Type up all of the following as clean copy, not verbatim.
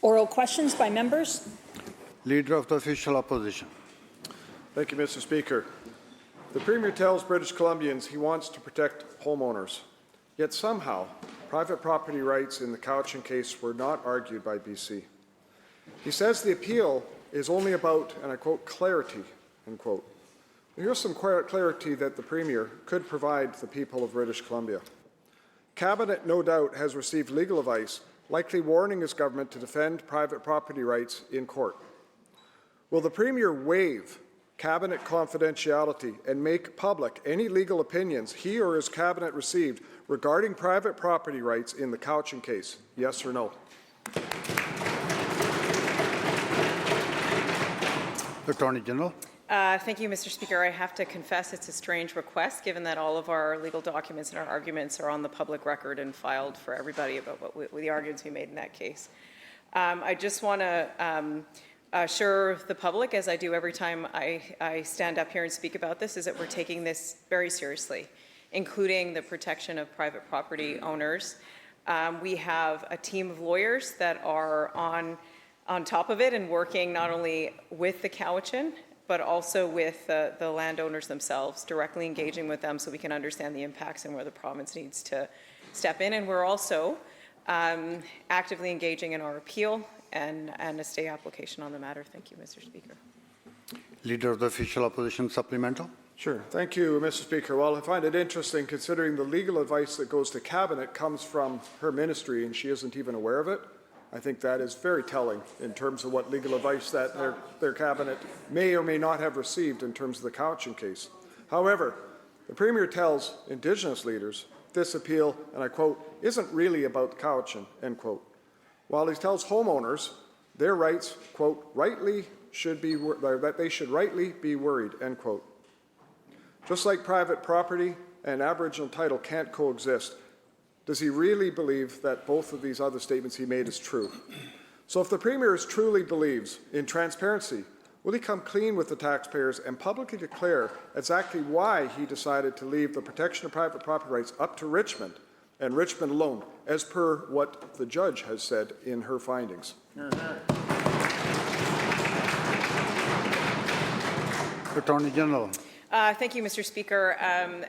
Oral questions by members. Leader of the Official Opposition. Thank you, Mr. Speaker. The Premier tells British Columbians he wants to protect homeowners, yet somehow private property rights in the Cowichan case were not argued by BC. He says the appeal is only about, and I quote, clarity, end quote. Here's some clarity that the Premier could provide the people of British Columbia. Cabinet, no doubt, has received legal advice, likely warning his government to defend private property rights in court. Will the Premier waive Cabinet confidentiality and make public any legal opinions he or his Cabinet received regarding private property rights in the Cowichan case? Yes or no? Attorney General. Thank you, Mr. Speaker. I have to confess it's a strange request, given that all of our legal documents and our arguments are on the public record and filed for everybody about what the arguments we made in that case. I just want to assure the public, as I do every time I stand up here and speak about this, is that we're taking this very seriously, including the protection of private property owners. We have a team of lawyers that are on top of it and working not only with the Cowichan, but also with the landowners themselves, directly engaging with them so we can understand the impacts and where the province needs to step in. And we're also actively engaging in our appeal and a stay application on the matter. Thank you, Mr. Speaker. Leader of the Official Opposition, supplemental. Sure. Thank you, Mr. Speaker. Well, I find it interesting considering the legal advice that goes to Cabinet comes from her ministry and she isn't even aware of it. I think that is very telling in terms of what legal advice that their Cabinet may or may not have received in terms of the Cowichan case. However, the Premier tells Indigenous leaders this appeal, and I quote, isn't really about the Cowichan, end quote. While he tells homeowners their rights, quote, that they should rightly be worried, end quote. Just like private property and Aboriginal title can't coexist, does he really believe that both of these other statements he made is true? So if the Premier truly believes in transparency, will he come clean with the taxpayers and publicly declare exactly why he decided to leave the protection of private property rights up to Richmond and Richmond alone, as per what the judge has said in her findings? Attorney General. Thank you, Mr. Speaker.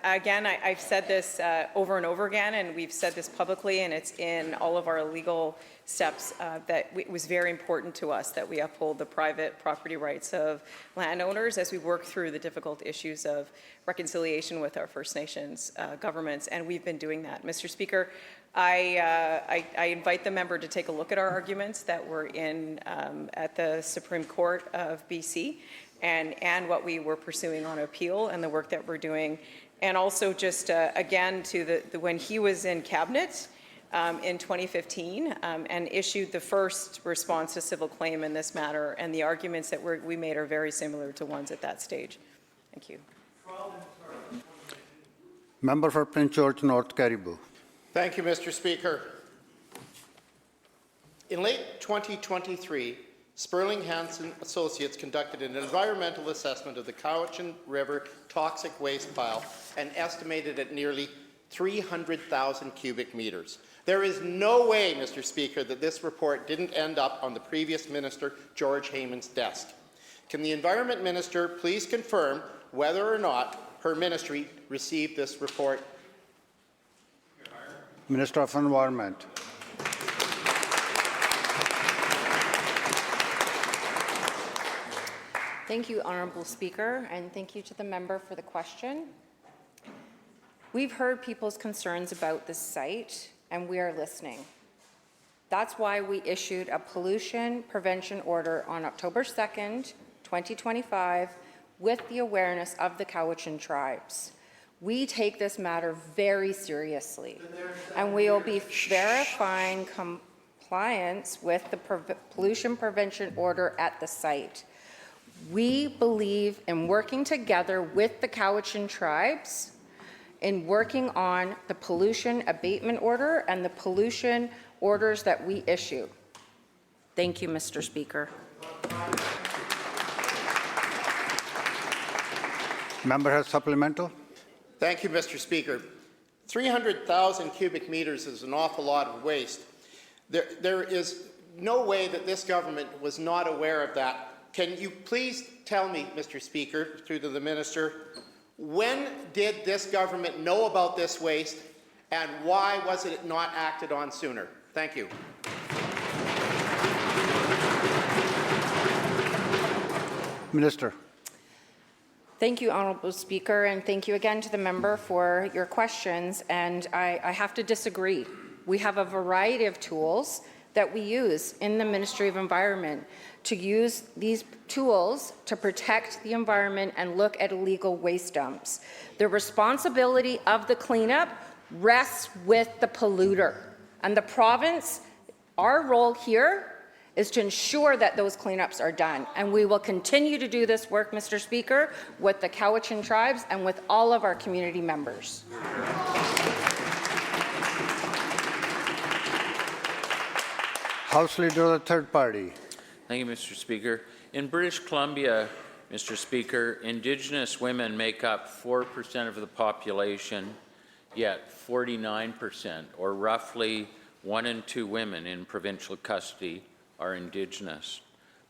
Again, I've said this over and over again, and we've said this publicly, and it's in all of our legal steps that it was very important to us that we uphold the private property rights of landowners as we work through the difficult issues of reconciliation with our First Nations governments, and we've been doing that. Mr. Speaker, I invite the member to take a look at our arguments that were in at the Supreme Court of BC. And what we were pursuing on appeal and the work that we're doing. And also just, again, to when he was in Cabinet in 2015 and issued the first response to civil claim in this matter, and the arguments that we made are very similar to ones at that stage. Thank you. Member for Prince George North Caribou. Thank you, Mr. Speaker. In late 2023, Sperling Hansen Associates conducted an environmental assessment of the Cowichan River toxic waste pile and estimated at nearly 300,000 cubic meters. There is no way, Mr. Speaker, that this report didn't end up on the previous Minister, George Heyman's desk. Can the Environment Minister please confirm whether or not her ministry received this report? Minister of Environment. Thank you, Honourable Speaker, and thank you to the member for the question. We've heard people's concerns about this site, and we are listening. That's why we issued a pollution prevention order on October 2nd, 2025, with the awareness of the Cowichan tribes. We take this matter very seriously, and we will be verifying compliance with the pollution prevention order at the site. We believe in working together with the Cowichan tribes in working on the pollution abatement order and the pollution orders that we issue. Thank you, Mr. Speaker. Member has supplemental. Thank you, Mr. Speaker. 300,000 cubic meters is an awful lot of waste. There is no way that this government was not aware of that. Can you please tell me, Mr. Speaker, through to the Minister, when did this government know about this waste, and why was it not acted on sooner? Thank you. Minister. Thank you, Honourable Speaker, and thank you again to the member for your questions. And I have to disagree. We have a variety of tools that we use in the Ministry of Environment to use these tools to protect the environment and look at illegal waste dumps. The responsibility of the cleanup rests with the polluter. And the province, our role here is to ensure that those cleanups are done. And we will continue to do this work, Mr. Speaker, with the Cowichan tribes and with all of our community members. House Leader of the Third Party. Thank you, Mr. Speaker. In British Columbia, Mr. Speaker, Indigenous women make up 4% of the population, yet 49%, or roughly 1 in 2 women in provincial custody, are Indigenous.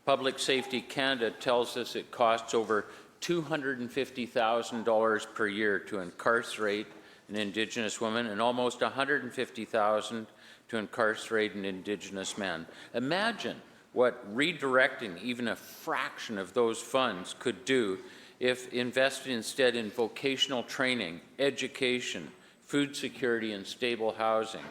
Public Safety Canada tells us it costs over $250,000 per year to incarcerate an Indigenous woman and almost $150,000 to incarcerate an Indigenous man. Imagine what redirecting even a fraction of those funds could do if invested instead in vocational training, education, food security, and stable housing.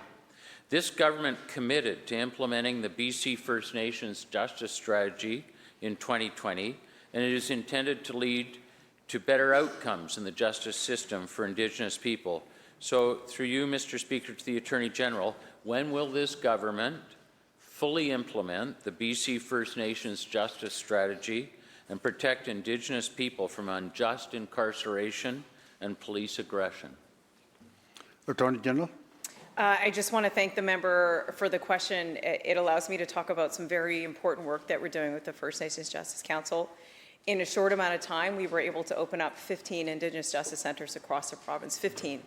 This government committed to implementing the BC First Nations Justice Strategy in 2020, and it is intended to lead to better outcomes in the justice system for Indigenous people. So, through you, Mr. Speaker, to the Attorney General, when will this government fully implement the BC First Nations Justice Strategy and protect Indigenous people from unjust incarceration and police aggression? Attorney General. I just want to thank the member for the question. It allows me to talk about some very important work that we're doing with the First Nations Justice Council. In a short amount of time, we were able to open up 15 Indigenous Justice Centres across the province, 15.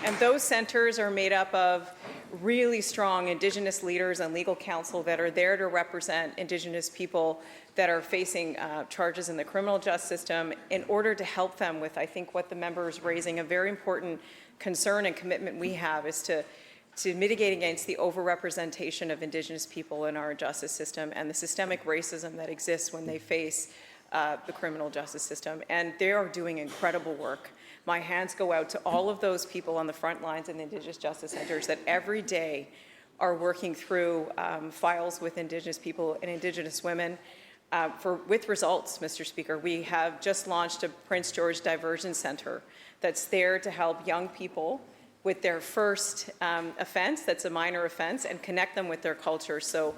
And those centres are made up of really strong Indigenous leaders and legal counsel that are there to represent Indigenous people that are facing charges in the criminal justice system in order to help them with, I think, what the member is raising. A very important concern and commitment we have is to mitigate against the overrepresentation of Indigenous people in our justice system and the systemic racism that exists when they face the criminal justice system. And they are doing incredible work. My hands go out to all of those people on the front lines in the Indigenous Justice Centres that every day are working through files with Indigenous people and Indigenous women with results, Mr. Speaker. We have just launched a Prince George Diversion Centre that's there to help young people with their first offense, that's a minor offense, and connect them with their culture so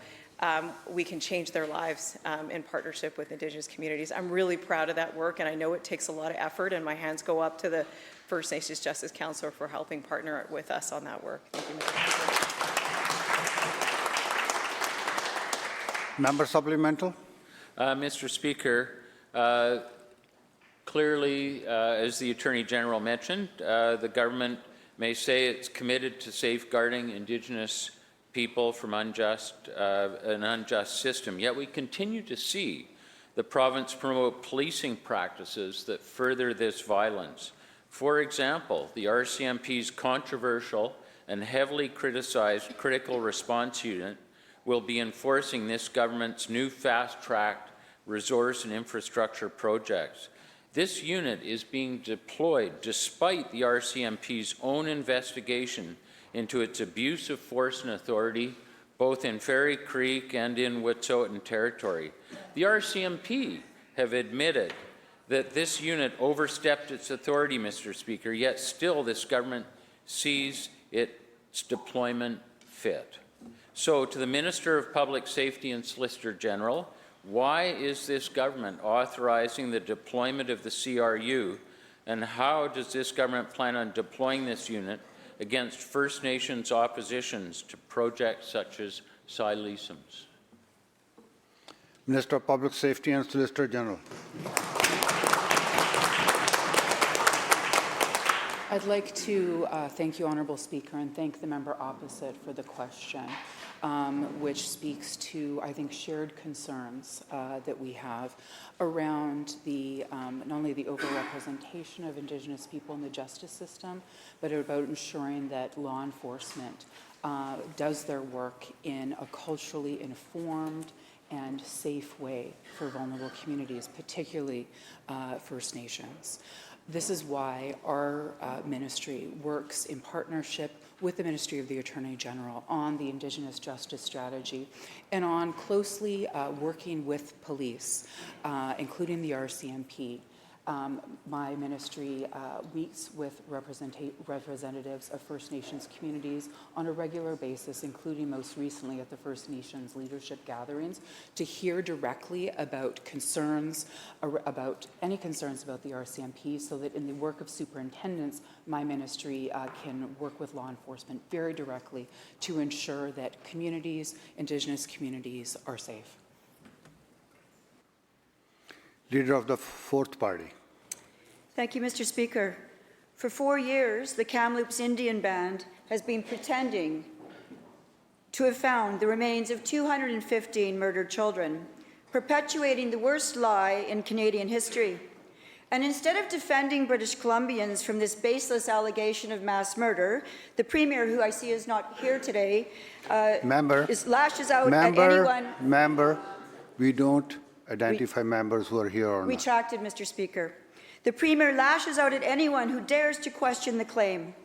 we can change their lives in partnership with Indigenous communities. I'm really proud of that work, and I know it takes a lot of effort, and my hands go up to the First Nations Justice Council for helping partner with us on that work. Thank you, Mr. Speaker. Member supplemental. Mr. Speaker, clearly, as the Attorney General mentioned, the government may say it's committed to safeguarding Indigenous people from an unjust system, yet we continue to see the province promote policing practices that further this violence. For example, the RCMP's controversial and heavily criticized Critical Response Unit will be enforcing this government's new fast-tracked resource and infrastructure projects. This unit is being deployed despite the RCMP's own investigation into its abuse of force and authority, both in Fairy Creek and in Wet'suwet'en territory. The RCMP have admitted that this unit overstepped its authority, Mr. Speaker, yet still this government sees its deployment fit. So, to the Minister of Public Safety and Solicitor General, why is this government authorizing the deployment of the CRU, and how does this government plan on deploying this unit against First Nations oppositions to projects such as Sileasums? Minister of Public Safety and Solicitor General. I'd like to thank you, Honourable Speaker, and thank the member opposite for the question, which speaks to, I think, shared concerns that we have around the not only the overrepresentation of Indigenous people in the justice system, but about ensuring that law enforcement does their work in a culturally informed and safe way for vulnerable communities, particularly First Nations. This is why our ministry works in partnership with the Ministry of the Attorney General on the Indigenous Justice Strategy and on closely working with police, including the RCMP. My ministry meets with representatives of First Nations communities on a regular basis, including most recently at the First Nations leadership gatherings, to hear directly about concerns, about any concerns about the RCMP, so that in the work of superintendents, my ministry can work with law enforcement very directly to ensure that communities, Indigenous communities, are safe. Leader of the Fourth Party. Thank you, Mr. Speaker. For 4 years, the Kamloops Indian Band has been pretending to have found the remains of 215 murdered children, perpetuating the worst lie in Canadian history. And instead of defending British Columbians from this baseless allegation of mass murder, the Premier, who I see is not here today, lashes out at anyone. Member, we don't identify members who are here or not. Retracted, Mr. Speaker. The Premier lashes out at anyone who dares to question the claim.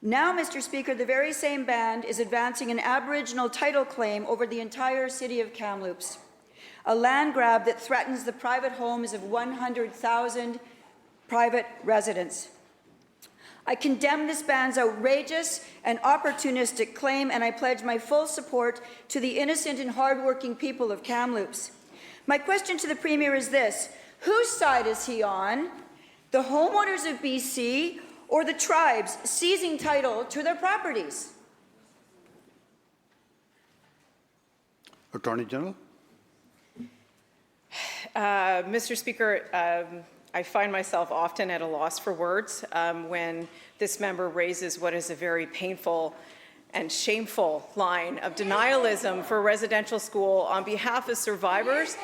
Now, Mr. Speaker, the very same band is advancing an Aboriginal title claim over the entire city of Kamloops, a land grab that threatens the private homes of 100,000 private residents. I condemn this band's outrageous and opportunistic claim, and I pledge my full support to the innocent and hardworking people of Kamloops. My question to the Premier is this: whose side is he on? The homeowners of BC or the tribes seizing title to their properties? Attorney General. Mr. Speaker, I find myself often at a loss for words when this member raises what is a very painful and shameful line of denialism for a residential school on behalf of survivors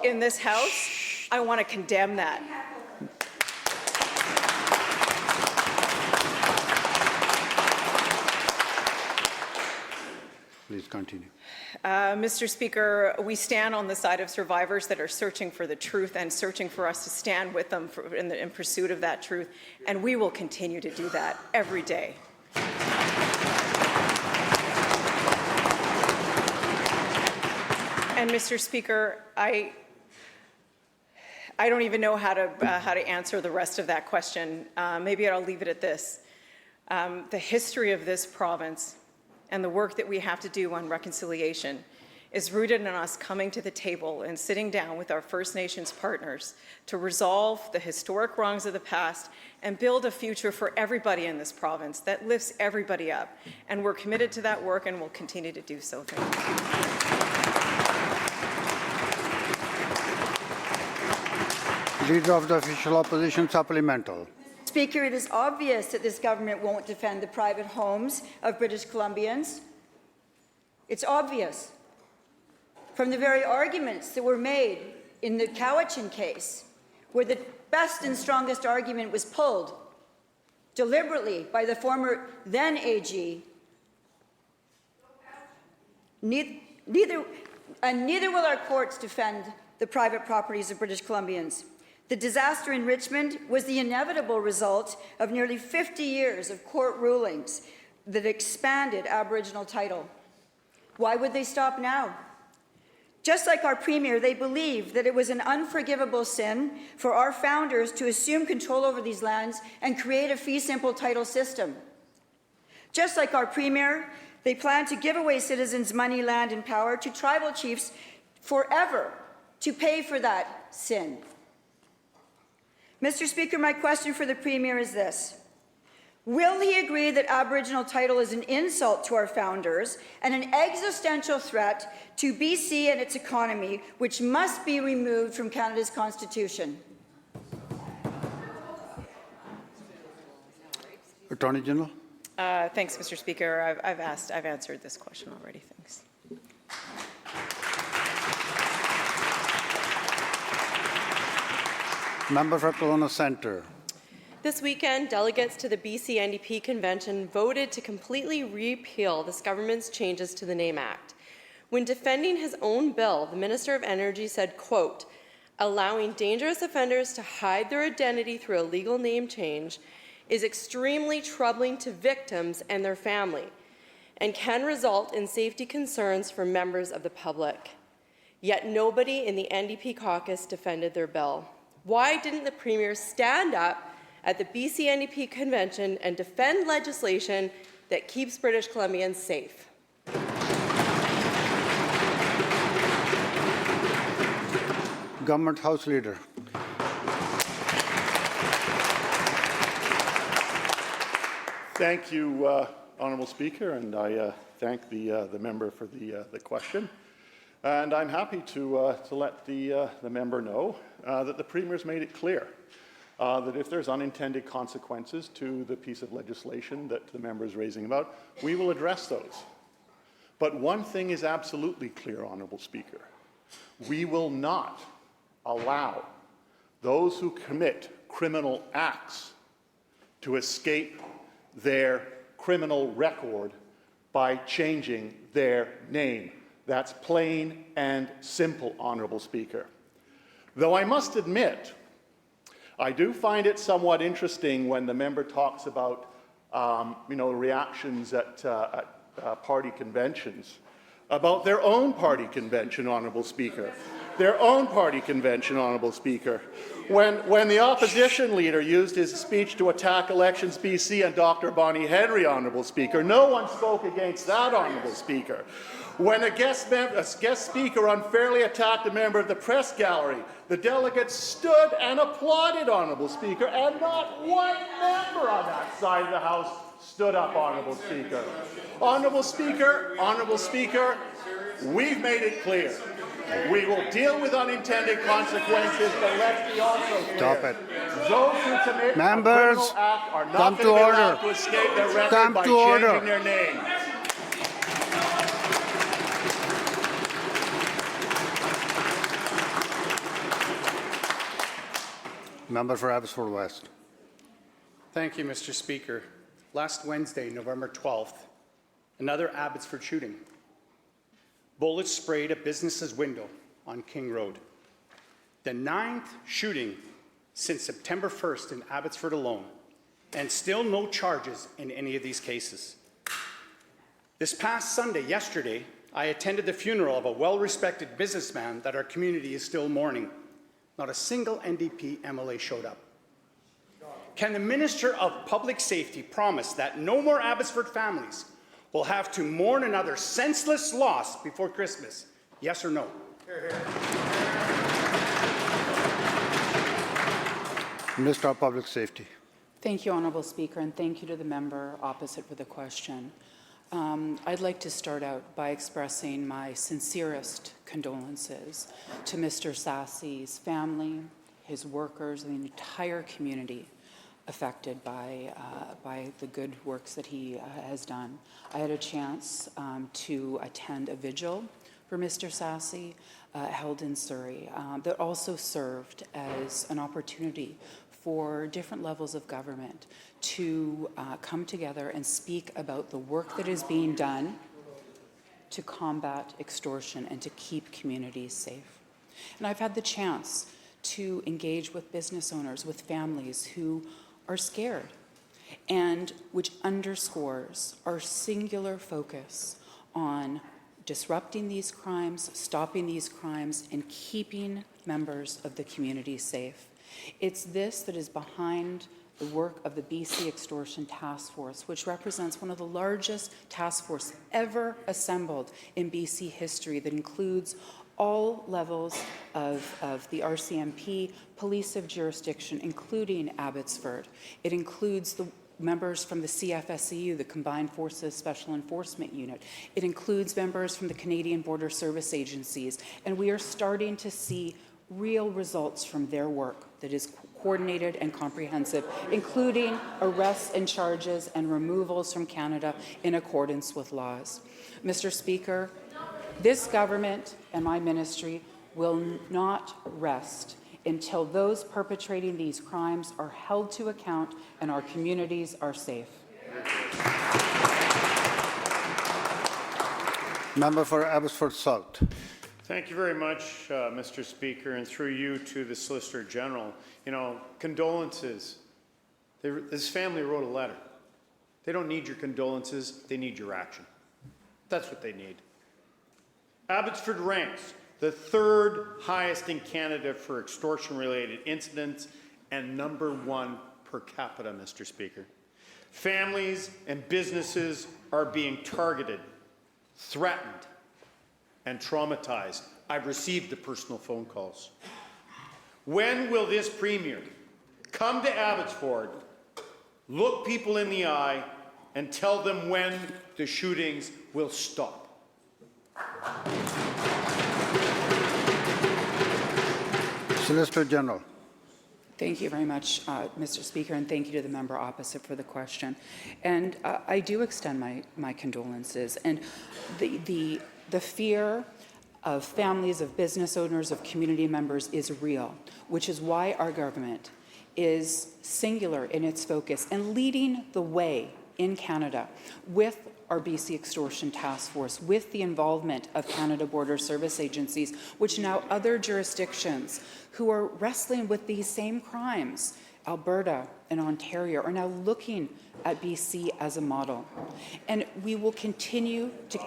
in this House. I want to condemn that. Please continue. Mr. Speaker, we stand on the side of survivors that are searching for the truth and searching for us to stand with them in pursuit of that truth, and we will continue to do that every day. And Mr. Speaker, I don't even know how to answer the rest of that question. Maybe I'll leave it at this. The history of this province and the work that we have to do on reconciliation is rooted in us coming to the table and sitting down with our First Nations partners to resolve the historic wrongs of the past and build a future for everybody in this province that lifts everybody up. And we're committed to that work and will continue to do so. Thank you. Leader of the Official Opposition Supplemental. Speaker, it is obvious that this government won't defend the private homes of British Columbians. It's obvious. From the very arguments that were made in the Cowichan case, where the best and strongest argument was pulled deliberately by the former then AG, neither will our courts defend the private properties of British Columbians. The disaster in Richmond was the inevitable result of nearly 50 years of court rulings that expanded Aboriginal title. Why would they stop now? Just like our Premier, they believe that it was an unforgivable sin for our founders to assume control over these lands and create a fee-simple title system. Just like our Premier, they plan to give away citizens' money, land, and power to tribal chiefs forever to pay for that sin. Mr. Speaker, my question for the Premier is this: will he agree that Aboriginal title is an insult to our founders and an existential threat to BC and its economy, which must be removed from Canada's Constitution? Attorney General. Thanks, Mr. Speaker. I've answered this question already. Thanks. Member for Kelowna Centre. This weekend, delegates to the BC NDP convention voted to completely repeal this government's changes to the Name Act. When defending his own bill, the Minister of Energy said, quote, allowing dangerous offenders to hide their identity through a legal name change is extremely troubling to victims and their family and can result in safety concerns for members of the public. Yet nobody in the NDP caucus defended their bill. Why didn't the Premier stand up at the BC NDP convention and defend legislation that keeps British Columbians safe? Government House Leader. Thank you, Honourable Speaker, and I thank the member for the question. And I'm happy to let the member know that the Premier's made it clear that if there's unintended consequences to the piece of legislation that the member is raising about, we will address those. But one thing is absolutely clear, Honourable Speaker. We will not allow those who commit criminal acts to escape their criminal record by changing their name. That's plain and simple, Honourable Speaker. Though I must admit, I do find it somewhat interesting when the member talks about, reactions at party conventions, about their own party convention, Honourable Speaker. Their own party convention, Honourable Speaker. When the opposition leader used his speech to attack Elections BC and Dr. Bonnie Henry, Honourable Speaker, no one spoke against that, Honourable Speaker. When a guest speaker unfairly attacked a member of the press gallery, the delegates stood and applauded, Honourable Speaker, and not one member on that side of the House stood up, Honourable Speaker. Honourable Speaker, we've made it clear. We will deal with unintended consequences, but let's be also clear. Stop it. Those who commit Members, a criminal act are come not to going to be order. allowed to escape their record Come by to order. changing their name. Member for Abbotsford West. Thank you, Mr. Speaker. Last Wednesday, November 12th, another Abbotsford shooting. Bullets sprayed a business's window on King Road. The 9th shooting since September 1st in Abbotsford alone, and still no charges in any of these cases. This past Sunday, yesterday, I attended the funeral of a well-respected businessman that our community is still mourning. Not a single NDP MLA showed up. Can the Minister of Public Safety promise that no more Abbotsford families will have to mourn another senseless loss before Christmas? Yes or no? Minister of Public Safety. Thank you, Honourable Speaker, and thank you to the member opposite for the question. I'd like to start out by expressing my sincerest condolences to Mr. Sassy's family, his workers, and the entire community affected by the good works that he has done. I had a chance to attend a vigil for Mr. Sassy held in Surrey that also served as an opportunity for different levels of government to come together and speak about the work that is being done to combat extortion and to keep communities safe. And I've had the chance to engage with business owners, with families who are scared, and which underscores our singular focus on disrupting these crimes, stopping these crimes, and keeping members of the community safe. It's this that is behind the work of the BC Extortion Task Force, which represents one of the largest task forces ever assembled in BC history, that includes all levels of the RCMP, police of jurisdiction, including Abbotsford. It includes the members from the CFSEU, the Combined Forces Special Enforcement Unit. It includes members from the Canadian Border Service Agencies, and we are starting to see real results from their work that is coordinated and comprehensive, including arrests and charges and removals from Canada in accordance with laws. Mr. Speaker, this government and my ministry will not rest until those perpetrating these crimes are held to account and our communities are safe. Member for Abbotsford South. Thank you very much, Mr. Speaker, and through you to the Solicitor General. You know, condolences. This family wrote a letter. They don't need your condolences, they need your action. That's what they need. Abbotsford ranks the 3rd highest in Canada for extortion-related incidents and #1 per capita, Mr. Speaker. Families and businesses are being targeted, threatened, and traumatized. I've received the personal phone calls. When will this Premier come to Abbotsford, look people in the eye, and tell them when the shootings will stop? Solicitor General. Thank you very much, Mr. Speaker, and thank you to the member opposite for the question. And I do extend my condolences. And the fear of families, of business owners, of community members is real, which is why our government is singular in its focus and leading the way in Canada with our BC Extortion Task Force, with the involvement of Canada Border Service Agencies, which now other jurisdictions who are wrestling with these same crimes, Alberta and Ontario, are now looking at BC as a model. And we will continue to...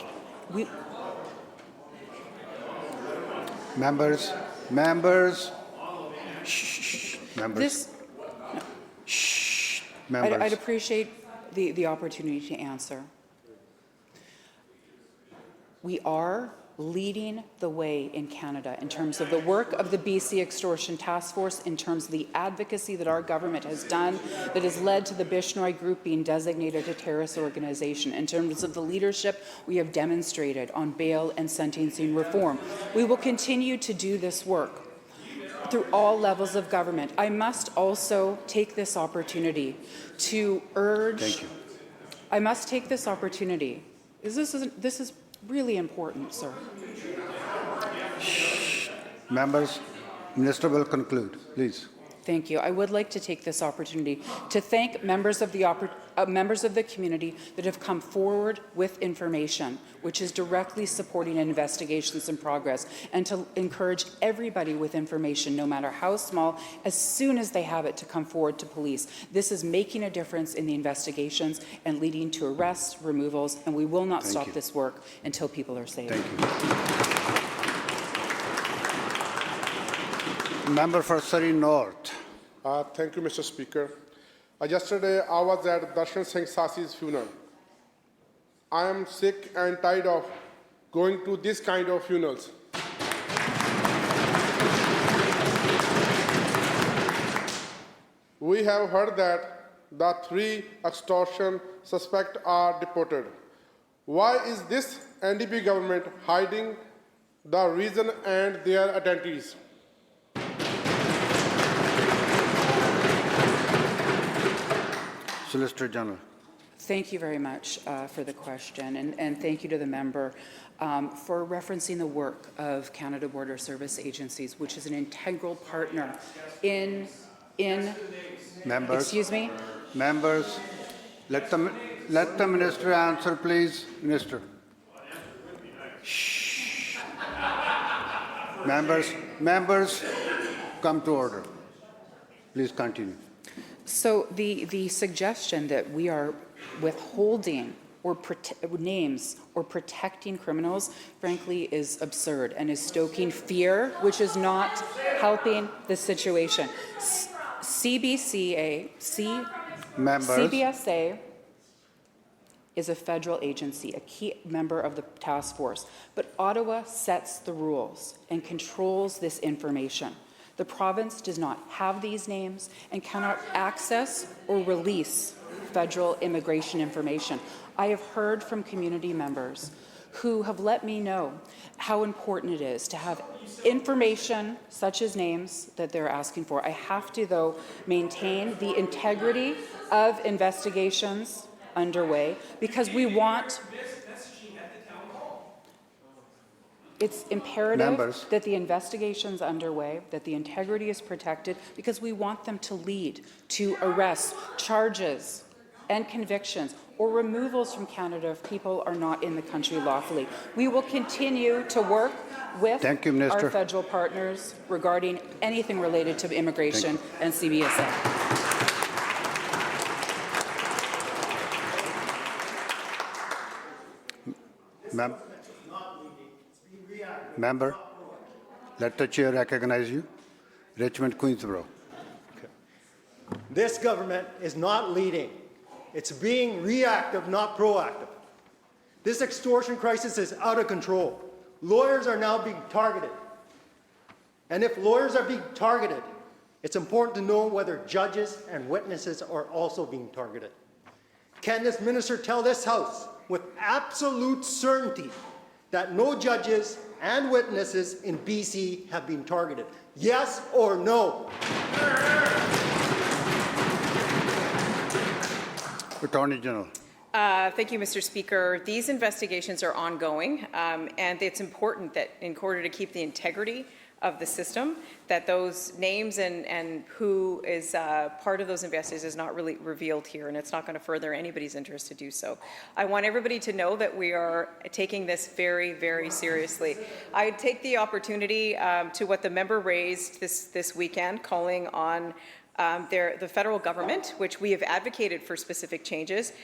Members. Shh. Members. Shh. Members. I'd appreciate the opportunity to answer. We are leading the way in Canada in terms of the work of the BC Extortion Task Force, in terms of the advocacy that our government has done that has led to the Bishnoi Group being designated a terrorist organization, in terms of the leadership we have demonstrated on bail and sentencing reform. We will continue to do this work through all levels of government. I must also take this opportunity to urge... Thank you. I must take this opportunity. This is really important, sir. Members, Minister will conclude, please. Thank you. I would like to take this opportunity to thank members of the community that have come forward with information which is directly supporting investigations in progress, and to encourage everybody with information, no matter how small, as soon as they have it, to come forward to police. This is making a difference in the investigations and leading to arrests, removals, and we will not stop this work until people are safe. Thank you. Member for Surrey North. Thank you, Mr. Speaker. Yesterday, I was at Darshan Singh Sasi's funeral. I am sick and tired of going to this kind of funerals. We have heard that the 3 extortion suspects are deported. Why is this NDP government hiding the reason and their identities? Solicitor General. Thank you very much for the question, and thank you to the member for referencing the work of Canada Border Service Agencies, which is an integral partner in Members. Excuse me? Members, let the minister answer, please. Minister. Shh. Members, come to order. Please continue. So the suggestion that we are withholding or names or protecting criminals, frankly, is absurd and is stoking fear, which is not helping the situation. CBSA is a federal agency, a key member of the task force, but Ottawa sets the rules and controls this information. The province does not have these names and cannot access or release federal immigration information. I have heard from community members who have let me know how important it is to have information such as names that they're asking for. I have to, though, maintain the integrity of investigations underway because we want. It's imperative Members. that the investigation's underway, that the integrity is protected, because we want them to lead to arrests, charges, and convictions, or removals from Canada if people are not in the country lawfully. We will continue to work with Thank you, Minister. our federal partners regarding anything related to immigration and CBSA. Member, let the chair recognize you. Richmond, Queensborough. This government is not leading. It's being reactive, not proactive. This extortion crisis is out of control. Lawyers are now being targeted. And if lawyers are being targeted, it's important to know whether judges and witnesses are also being targeted. Can this minister tell this House with absolute certainty that no judges and witnesses in BC have been targeted? Yes or no? Attorney General. Thank you, Mr. Speaker. These investigations are ongoing, and it's important that in order to keep the integrity of the system, that those names and who is part of those investigations is not really revealed here, and it's not going to further anybody's interest to do so. I want everybody to know that we are taking this very, very seriously. I take the opportunity to what the member raised this weekend, calling on the federal government, which we have advocated for specific changes,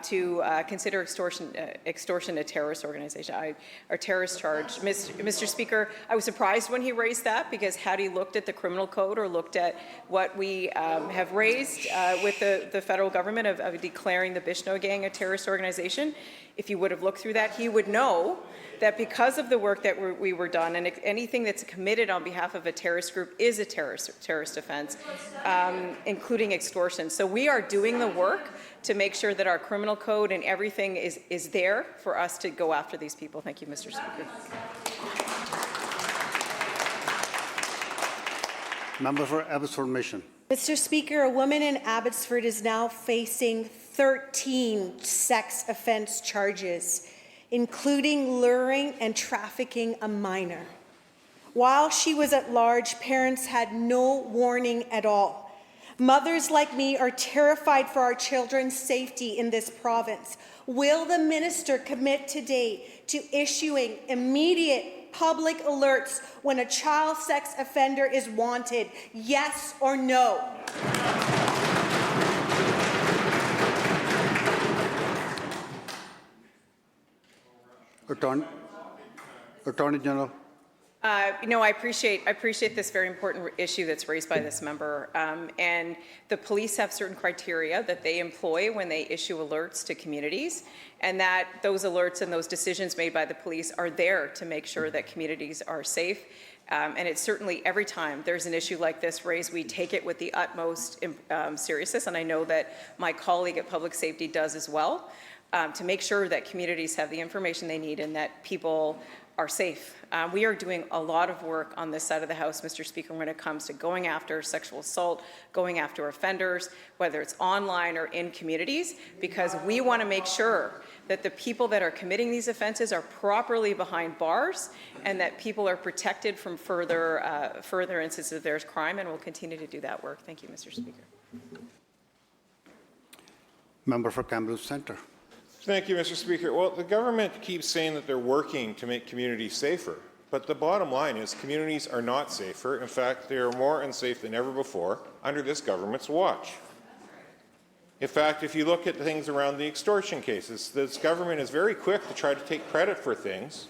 to consider extortion a terrorist organization, or terrorist charge. Mr. Speaker, I was surprised when he raised that, because had he looked at the criminal code or looked at what we have raised with the federal government of declaring the Bishno Gang a terrorist organization, if he would have looked through that, he would know that because of the work that we were done, and anything that's committed on behalf of a terrorist group is a terrorist offense, including extortion. So we are doing the work to make sure that our criminal code and everything is there for us to go after these people. Thank you, Mr. Speaker. Member for Abbotsford Mission. Mr. Speaker, a woman in Abbotsford is now facing 13 sex offense charges, including luring and trafficking a minor. While she was at large, parents had no warning at all. Mothers like me are terrified for our children's safety in this province. Will the minister commit today to issuing immediate public alerts when a child sex offender is wanted? Yes or no? Attorney General. No, I appreciate this very important issue that's raised by this member. And the police have certain criteria that they employ when they issue alerts to communities, and that those alerts and those decisions made by the police are there to make sure that communities are safe. And it's certainly every time there's an issue like this raised, we take it with the utmost seriousness, and I know that my colleague at Public Safety does as well, to make sure that communities have the information they need and that people are safe. We are doing a lot of work on this side of the House, Mr. Speaker, when it comes to going after sexual assault, going after offenders, whether it's online or in communities, because we want to make sure that the people that are committing these offenses are properly behind bars and that people are protected from further instances of their crime, and we'll continue to do that work. Thank you, Mr. Speaker. Member for Kamloops Centre. Thank you, Mr. Speaker. Well, the government keeps saying that they're working to make communities safer, but the bottom line is communities are not safer. In fact, they are more unsafe than ever before under this government's watch. In fact, if you look at things around the extortion cases, this government is very quick to try to take credit for things,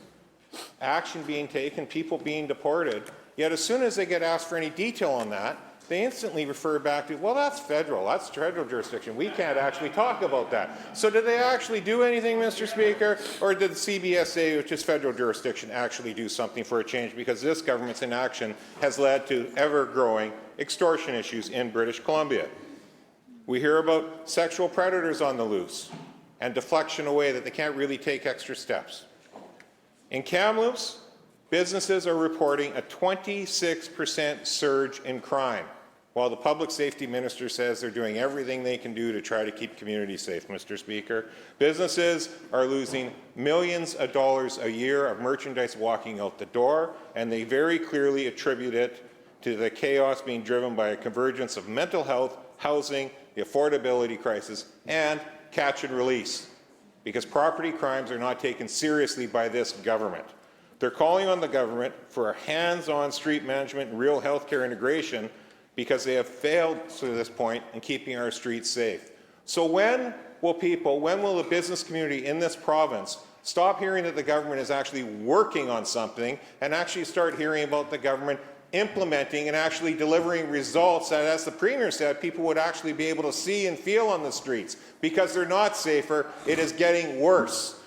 action being taken, people being deported, yet as soon as they get asked for any detail on that, they instantly refer back to, well, that's federal jurisdiction. We can't actually talk about that. So did they actually do anything, Mr. Speaker? Or did the CBSA, which is federal jurisdiction, actually do something for a change? Because this government's inaction has led to ever-growing extortion issues in British Columbia. We hear about sexual predators on the loose and deflection away, that they can't really take extra steps. In Kamloops, businesses are reporting a 26% surge in crime, while the public safety minister says they're doing everything they can do to try to keep communities safe, Mr. Speaker. Businesses are losing millions of dollars a year of merchandise walking out the door, and they very clearly attribute it to the chaos being driven by a convergence of mental health, housing, the affordability crisis, and catch and release, because property crimes are not taken seriously by this government. They're calling on the government for a hands-on street management and real healthcare integration because they have failed to this point in keeping our streets safe. So when will the business community in this province stop hearing that the government is actually working on something and actually start hearing about the government implementing and actually delivering results that, as the Premier said, people would actually be able to see and feel on the streets? Because they're not safer, it is getting worse.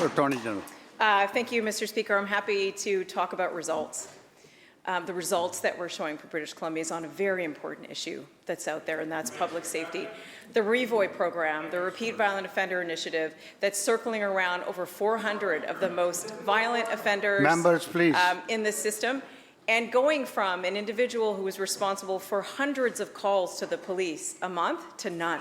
Attorney General. Thank you, Mr. Speaker. I'm happy to talk about results. The results that we're showing for British Columbia is on a very important issue that's out there, and that's public safety. The REVOI program, the Repeat Violent Offender Initiative, that's circling around over 400 of the most violent offenders Members, please. In the system, and going from an individual who was responsible for hundreds of calls to the police a month to none.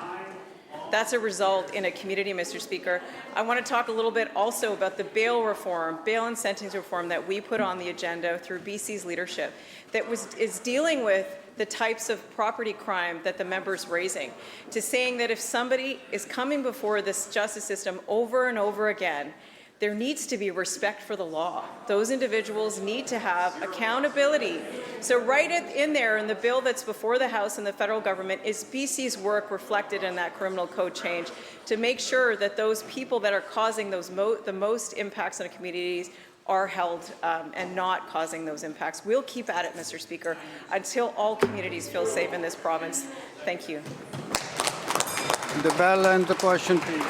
That's a result in a community, Mr. Speaker. I want to talk a little bit also about the bail reform, bail and sentence reform that we put on the agenda through BC's leadership that is dealing with the types of property crime that the member's raising, to saying that if somebody is coming before this justice system over and over again, there needs to be respect for the law. Those individuals need to have accountability. So right in there in the bill that's before the House and the federal government is BC's work reflected in that criminal code change to make sure that those people that are causing those the most impacts on the communities are held and not causing those impacts. We'll keep at it, Mr. Speaker, until all communities feel safe in this province. Thank you. The bell and the question, please.